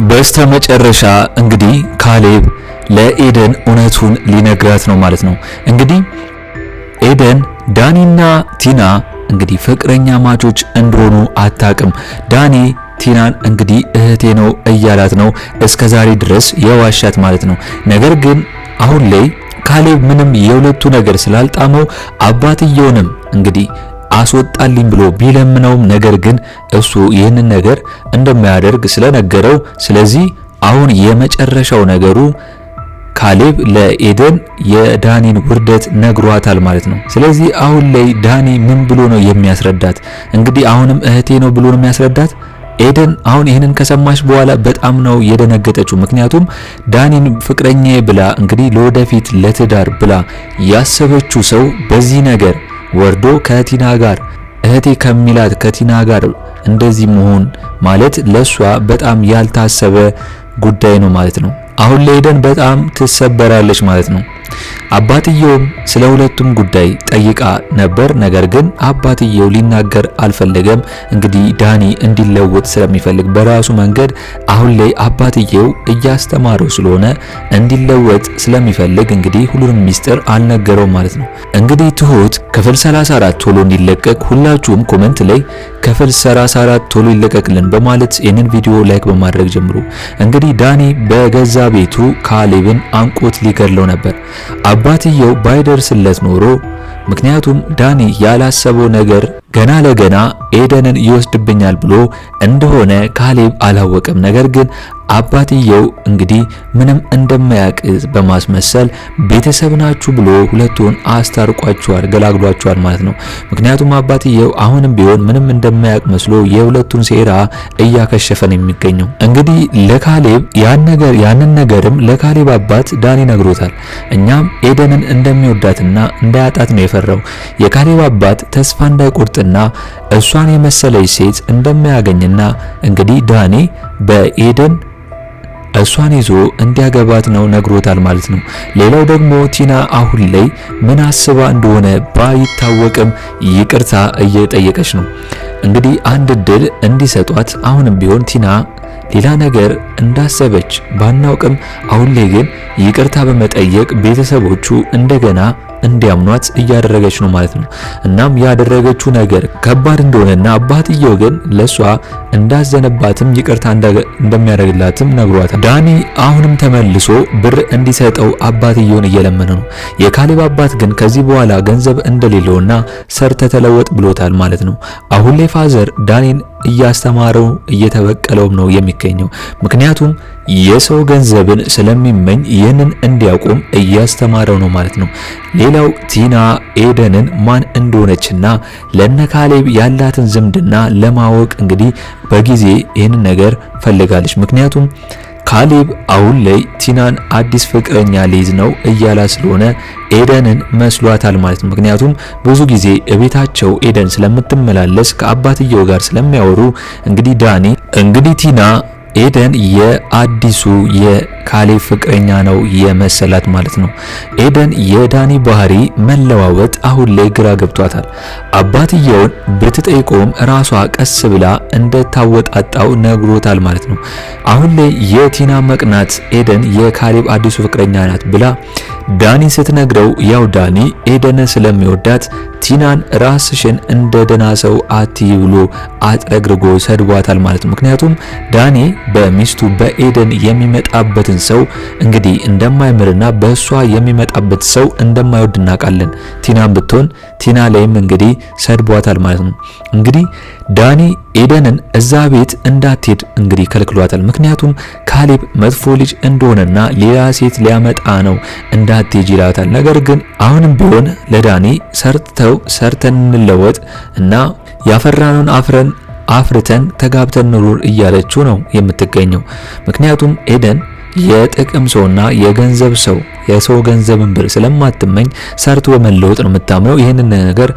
በስተመጨረሻ እንግዲህ ካሌብ ለኤደን እውነቱን ሊነግራት ነው ማለት ነው። እንግዲህ ኤደን ዳኒና ቲና እንግዲህ ፍቅረኛ ማቾች እንደሆኑ አታቅም። ዳኒ ቲናን እንግዲህ እህቴ ነው እያላት ነው እስከዛሬ ድረስ የዋሻት ማለት ነው። ነገር ግን አሁን ላይ ካሌብ ምንም የሁለቱ ነገር ስላልጣመው አባትየውንም እንግዲህ አስወጣልኝ ብሎ ቢለምነውም ነገር ግን እሱ ይህንን ነገር እንደማያደርግ ስለነገረው ስለዚህ አሁን የመጨረሻው ነገሩ ካሌብ ለኤደን የዳኒን ውርደት ነግሯታል ማለት ነው። ስለዚህ አሁን ላይ ዳኒ ምን ብሎ ነው የሚያስረዳት? እንግዲህ አሁንም እህቴ ነው ብሎ ነው የሚያስረዳት። ኤደን አሁን ይህንን ከሰማች በኋላ በጣም ነው የደነገጠችው። ምክንያቱም ዳኒን ፍቅረኛዬ ብላ እንግዲህ ለወደፊት ለትዳር ብላ ያሰበችው ሰው በዚህ ነገር ወርዶ ከቲና ጋር እህቴ ከሚላት ከቲና ጋር እንደዚህ መሆን ማለት ለሷ በጣም ያልታሰበ ጉዳይ ነው ማለት ነው። አሁን ላይ ኤደን በጣም ትሰበራለች ማለት ነው። አባትየውም ስለ ሁለቱም ጉዳይ ጠይቃ ነበር። ነገር ግን አባትየው ሊናገር አልፈለገም። እንግዲህ ዳኒ እንዲለወጥ ስለሚፈልግ በራሱ መንገድ አሁን ላይ አባትየው እያስተማረው ስለሆነ እንዲለወጥ ስለሚፈልግ እንግዲህ ሁሉንም ሚስጥር አልነገረውም ማለት ነው። እንግዲህ ትሁት ክፍል 34 ቶሎ እንዲለቀቅ ሁላችሁም ኮሜንት ላይ ክፍል 34 ቶሎ ይለቀቅልን በማለት ይህንን ቪዲዮ ላይክ በማድረግ ጀምሩ። እንግዲህ ዳኒ በገዛ ቤቱ ካሌብን አንቆት ሊገድለው ነበር። አባትየው ባይደርስለት ኖሮ ምክንያቱም ዳኒ ያላሰበው ነገር ገና ለገና ኤደንን ይወስድብኛል ብሎ እንደሆነ ካሌብ አላወቀም። ነገር ግን አባትየው እንግዲህ ምንም እንደማያውቅ በማስመሰል ቤተሰብ ናችሁ ብሎ ሁለቱን አስታርቋቸዋል፣ ገላግሏቸዋል ማለት ነው። ምክንያቱም አባትየው አሁንም ቢሆን ምንም እንደማያውቅ መስሎ የሁለቱን ሴራ እያከሸፈ ነው የሚገኘው። እንግዲህ ለካሌብ ያንን ነገርም ለካሌብ አባት ዳኒ ነግሮታል። እኛም ኤደንን እንደሚወዳትና እንዳያጣት ነው የፈራው። የካሌብ አባት ተስፋ እንዳይቆርጥና እሷን የመሰለች ሴት እንደማያገኝና እንግዲህ ዳኒ በኤደን እሷን ይዞ እንዲያገባት ነው ነግሮታል ማለት ነው። ሌላው ደግሞ ቲና አሁን ላይ ምን አስባ እንደሆነ ባይታወቅም ይቅርታ እየጠየቀች ነው። እንግዲህ አንድ እድል እንዲሰጧት አሁንም ቢሆን ቲና ሌላ ነገር እንዳሰበች ባናውቅም አሁን ላይ ግን ይቅርታ በመጠየቅ ቤተሰቦቹ እንደገና እንዲያምኗት እያደረገች ነው ማለት ነው። እናም ያደረገችው ነገር ከባድ እንደሆነና አባትየው ግን ለሷ እንዳዘነባትም ይቅርታ እንደሚያደርግላትም ነግሯታል። ዳኒ አሁንም ተመልሶ ብር እንዲሰጠው አባትየውን እየለመነ ነው። የካሌብ አባት ግን ከዚህ በኋላ ገንዘብ እንደሌለውና ሰርተ ተለወጥ ብሎታል ማለት ነው። አሁን ላይ ፋዘር ዳኒን እያስተማረው እየተበቀለውም ነው የሚገኘው። ምክንያቱም የሰው ገንዘብን ስለሚመኝ ይህንን እንዲያቆም እያስተማረው ነው ማለት ነው። ሌላው ቲና ኤደንን ማን እንደሆነችና ለነ ካሌብ ያላትን ዝምድና ለማወቅ እንግዲህ በጊዜ ይህንን ነገር ፈልጋለች። ምክንያቱም ካሌብ አሁን ላይ ቲናን አዲስ ፍቅረኛ ሊይዝ ነው እያላ ስለሆነ ኤደንን መስሏታል ማለት ነው። ምክንያቱም ብዙ ጊዜ እቤታቸው ኤደን ስለምትመላለስ ከአባትየው ጋር ስለሚያወሩ እንግዲህ ዳኒ እንግዲህ ቲና ኤደን የአዲሱ የካሌብ ፍቅረኛ ነው የመሰላት ማለት ነው። ኤደን የዳኒ ባህሪ መለዋወጥ አሁን ላይ ግራ ገብቷታል። አባትየውን ብትጠይቀውም ራሷ ቀስ ብላ እንደታወጣጣው ነግሮታል ማለት ነው። አሁን ላይ የቲና መቅናት ኤደን የካሌብ አዲሱ ፍቅረኛ ናት ብላ ዳኒ ስትነግረው ያው ዳኒ ኤደንን ስለሚወዳት ቲናን ራስሽን እንደ ደና ሰው አትይ ብሎ አጥረግርጎ ሰድቧታል ማለት ነው። ምክንያቱም ዳኒ በሚስቱ በኤደን የሚመጣበትን ሰው እንግዲህ እንደማይምርና በእሷ የሚመጣበት ሰው እንደማይወድ እናውቃለን። ቲናን ብትሆን ቲና ላይም እንግዲህ ሰድቧታል ማለት ነው። እንግዲህ ዳኒ ኤደንን እዛ ቤት እንዳትሄድ እንግዲህ ከልክሏታል። ምክንያቱም ካሌብ መጥፎ ልጅ እንደሆነና ሌላ ሴት ሊያመጣ ነው እንዳትሄጅ ይላታል። ነገር ግን አሁንም ቢሆን ለዳኒ ሰርተን እንለወጥ እና ያፈራነውን አፍርተን ተጋብተን ኑር እያለችው ነው የምትገኘው። ምክንያቱም ኤደን የጥቅም ሰውና የገንዘብ ሰው የሰው ገንዘብን ብር ስለማትመኝ ሰርቶ በመለወጥ ነው የምታምነው። ይህንን ነገር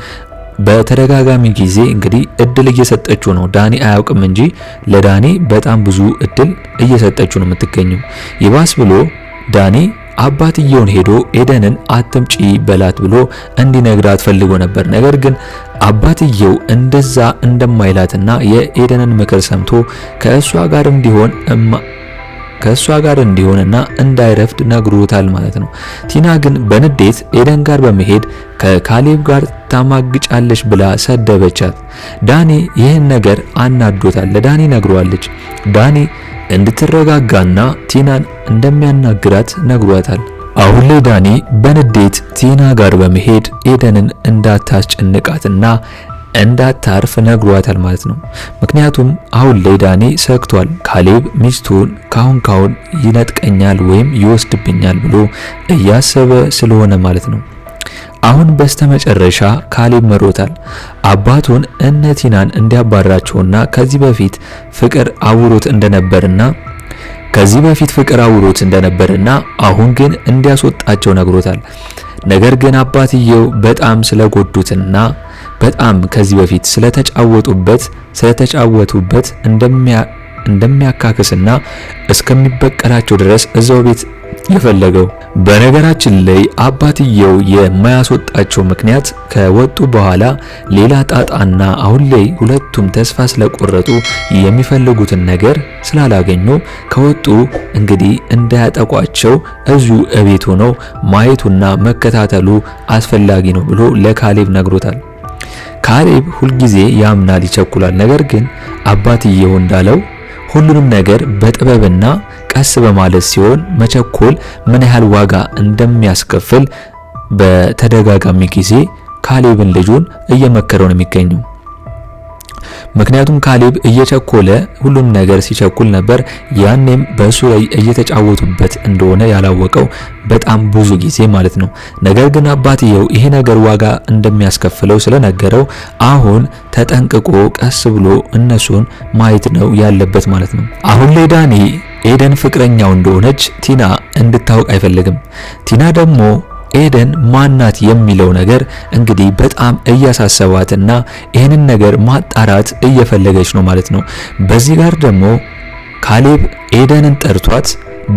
በተደጋጋሚ ጊዜ እንግዲህ እድል እየሰጠችው ነው። ዳኒ አያውቅም እንጂ ለዳኒ በጣም ብዙ እድል እየሰጠችው ነው የምትገኘው። ይባስ ብሎ ዳኒ አባትየውን ሄዶ ኤደንን አትምጪ በላት ብሎ እንዲነግራት ፈልጎ ነበር። ነገር ግን አባትየው እንደዛ እንደማይላትና የኤደንን ምክር ሰምቶ ከእሷ ጋር እንዲሆን ከእሷ ጋር እንዲሆንና እንዳይረፍድ ነግሮታል ማለት ነው። ቲና ግን በንዴት ኤደን ጋር በመሄድ ከካሌብ ጋር ታማግጫለች ብላ ሰደበቻት። ዳኒ ይህን ነገር አናዶታል። ለዳኒ ነግሯለች። ዳኒ እንድትረጋጋና ቲናን እንደሚያናግራት ነግሯታል። አሁን ላይ ዳኒ በንዴት ቲና ጋር በመሄድ ኤደንን እንዳታስጨንቃትና እንዳታርፍ ነግሯታል ማለት ነው። ምክንያቱም አሁን ላይ ዳኒ ሰግቷል። ካሌብ ሚስቱን ካሁን ይነጥቀኛል ወይም ይወስድብኛል ብሎ እያሰበ ስለሆነ ማለት ነው። አሁን በስተመጨረሻ ካሌብ መሮታል። አባቱን እነ ቲናን እንዲያባራቸውና ከዚህ በፊት ፍቅር አውሮት እንደነበርና አሁን ግን እንዲያስወጣቸው ነግሮታል። ነገር ግን አባትየው በጣም ስለጎዱትና በጣም ከዚህ በፊት ስለተጫወቱበት እንደሚያካክስና እስከሚበቀላቸው ድረስ እዛው ቤት የፈለገው። በነገራችን ላይ አባትየው የማያስወጣቸው ምክንያት ከወጡ በኋላ ሌላ ጣጣና አሁን ላይ ሁለቱም ተስፋ ስለቆረጡ የሚፈልጉትን ነገር ስላላገኙ ከወጡ እንግዲህ እንዳያጠቋቸው እዚሁ እቤት ሆነው ማየቱና መከታተሉ አስፈላጊ ነው ብሎ ለካሌብ ነግሮታል። ካሌብ ሁልጊዜ ያምናል፣ ይቸኩላል። ነገር ግን አባትየው እንዳለው ሁሉንም ነገር በጥበብና ቀስ በማለት ሲሆን መቸኮል ምን ያህል ዋጋ እንደሚያስከፍል በተደጋጋሚ ጊዜ ካሌብን ልጁን እየመከረው ነው የሚገኘው። ምክንያቱም ካሌብ እየቸኮለ ሁሉም ነገር ሲቸኩል ነበር። ያኔም በእሱ ላይ እየተጫወቱበት እንደሆነ ያላወቀው በጣም ብዙ ጊዜ ማለት ነው። ነገር ግን አባትየው ይሄ ነገር ዋጋ እንደሚያስከፍለው ስለነገረው አሁን ተጠንቅቆ ቀስ ብሎ እነሱን ማየት ነው ያለበት ማለት ነው። አሁን ላይ ዳኒ ኤደን ፍቅረኛው እንደሆነች ቲና እንድታውቅ አይፈልግም። ቲና ደግሞ ኤደን ማናት የሚለው ነገር እንግዲህ በጣም እያሳሰባትና ይህንን ነገር ማጣራት እየፈለገች ነው ማለት ነው። በዚህ ጋር ደግሞ ካሌብ ኤደንን ጠርቷት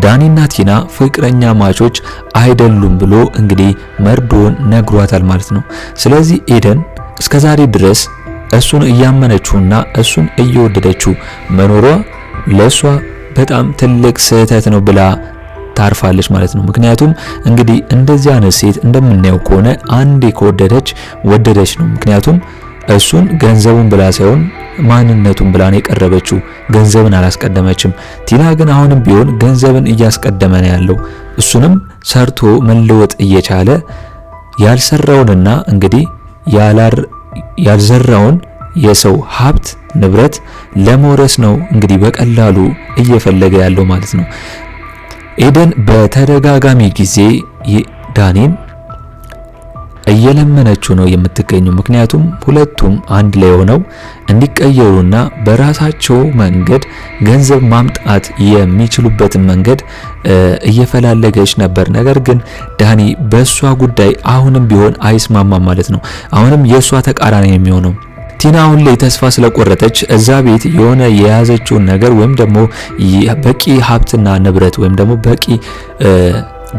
ዳኒና ቲና ፍቅረኛ ማቾች አይደሉም ብሎ እንግዲህ መርዶን ነግሯታል ማለት ነው። ስለዚህ ኤደን እስከዛሬ ድረስ እሱን እያመነችውና እሱን እየወደደችው መኖሯ ለሷ በጣም ትልቅ ስህተት ነው ብላ ታርፋለች ማለት ነው። ምክንያቱም እንግዲህ እንደዚህ አይነት ሴት እንደምናየው ከሆነ አንዴ ከወደደች ወደደች ነው። ምክንያቱም እሱን ገንዘቡን ብላ ሳይሆን ማንነቱን ብላ ነው የቀረበችው፣ ገንዘብን አላስቀደመችም። ቲና ግን አሁንም ቢሆን ገንዘብን እያስቀደመ ነው ያለው። እሱንም ሰርቶ መለወጥ እየቻለ ያልሰራውንና እንግዲህ ያልዘራውን የሰው ሀብት ንብረት ለመውረስ ነው እንግዲህ በቀላሉ እየፈለገ ያለው ማለት ነው። ኤደን በተደጋጋሚ ጊዜ ዳኒን እየለመነችው ነው የምትገኘው። ምክንያቱም ሁለቱም አንድ ላይ ሆነው እንዲቀየሩና በራሳቸው መንገድ ገንዘብ ማምጣት የሚችሉበትን መንገድ እየፈላለገች ነበር። ነገር ግን ዳኒ በሷ ጉዳይ አሁንም ቢሆን አይስማማም ማለት ነው። አሁንም የሷ ተቃራኒ የሚሆነው ቲና አሁን ላይ ተስፋ ስለቆረጠች እዛ ቤት የሆነ የያዘችውን ነገር ወይም ደግሞ በቂ ሀብትና ንብረት ወይም ደግሞ በቂ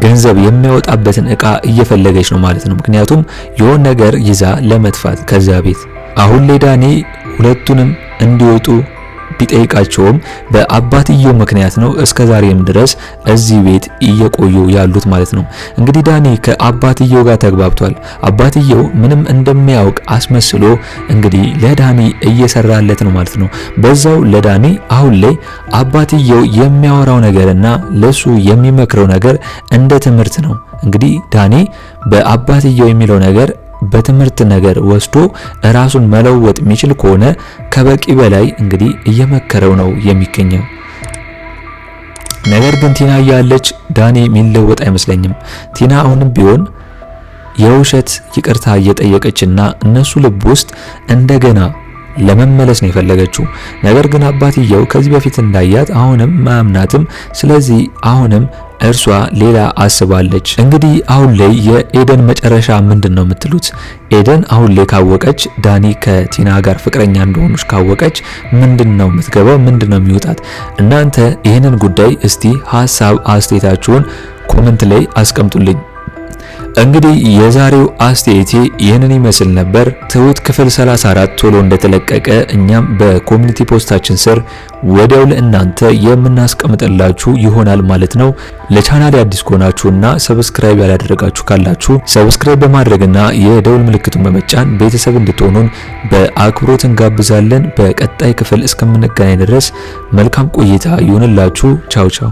ገንዘብ የሚያወጣበትን እቃ እየፈለገች ነው ማለት ነው። ምክንያቱም የሆነ ነገር ይዛ ለመጥፋት ከዛ ቤት። አሁን ላይ ዳኒ ሁለቱንም እንዲወጡ ቢጠይቃቸውም በአባትየው ምክንያት ነው እስከዛሬም ድረስ እዚህ ቤት እየቆዩ ያሉት ማለት ነው። እንግዲህ ዳኒ ከአባትየው ጋር ተግባብቷል። አባትየው ምንም እንደሚያውቅ አስመስሎ እንግዲህ ለዳኒ እየሰራለት ነው ማለት ነው። በዛው ለዳኒ አሁን ላይ አባትየው የሚያወራው ነገርና ለሱ የሚመክረው ነገር እንደ ትምህርት ነው። እንግዲህ ዳኒ በአባትየው የሚለው ነገር በትምህርት ነገር ወስዶ ራሱን መለወጥ የሚችል ከሆነ ከበቂ በላይ እንግዲህ እየመከረው ነው የሚገኘው። ነገር ግን ቲና ያለች ዳኒ የሚለወጥ አይመስለኝም። ቲና አሁንም ቢሆን የውሸት ይቅርታ እየጠየቀችና እነሱ ልብ ውስጥ እንደገና ለመመለስ ነው የፈለገችው። ነገር ግን አባትየው ከዚህ በፊት እንዳያት አሁንም ማምናትም። ስለዚህ አሁንም እርሷ ሌላ አስባለች። እንግዲህ አሁን ላይ የኤደን መጨረሻ ምንድነው የምትሉት? ኤደን አሁን ላይ ካወቀች ዳኒ ከቲና ጋር ፍቅረኛ እንደሆኑች ካወቀች ምንድነው የምትገባው? ምንድነው የሚወጣት? እናንተ ይህንን ጉዳይ እስቲ ሀሳብ አስተያየታችሁን ኮሜንት ላይ አስቀምጡልኝ። እንግዲህ የዛሬው አስተያየቴ ይህንን ይመስል ነበር። ትሁት ክፍል 34 ቶሎ እንደተለቀቀ እኛም በኮሚኒቲ ፖስታችን ስር ወዲያው ለእናንተ የምናስቀምጥላችሁ ይሆናል ማለት ነው። ለቻናሌ አዲስ ከሆናችሁና ሰብስክራይብ ያላደረጋችሁ ካላችሁ ሰብስክራይብ በማድረግና የደውል ምልክቱን በመጫን ቤተሰብ እንድትሆኑን በአክብሮት እንጋብዛለን። በቀጣይ ክፍል እስከምንገናኝ ድረስ መልካም ቆይታ ይሁንላችሁ። ቻው ቻው።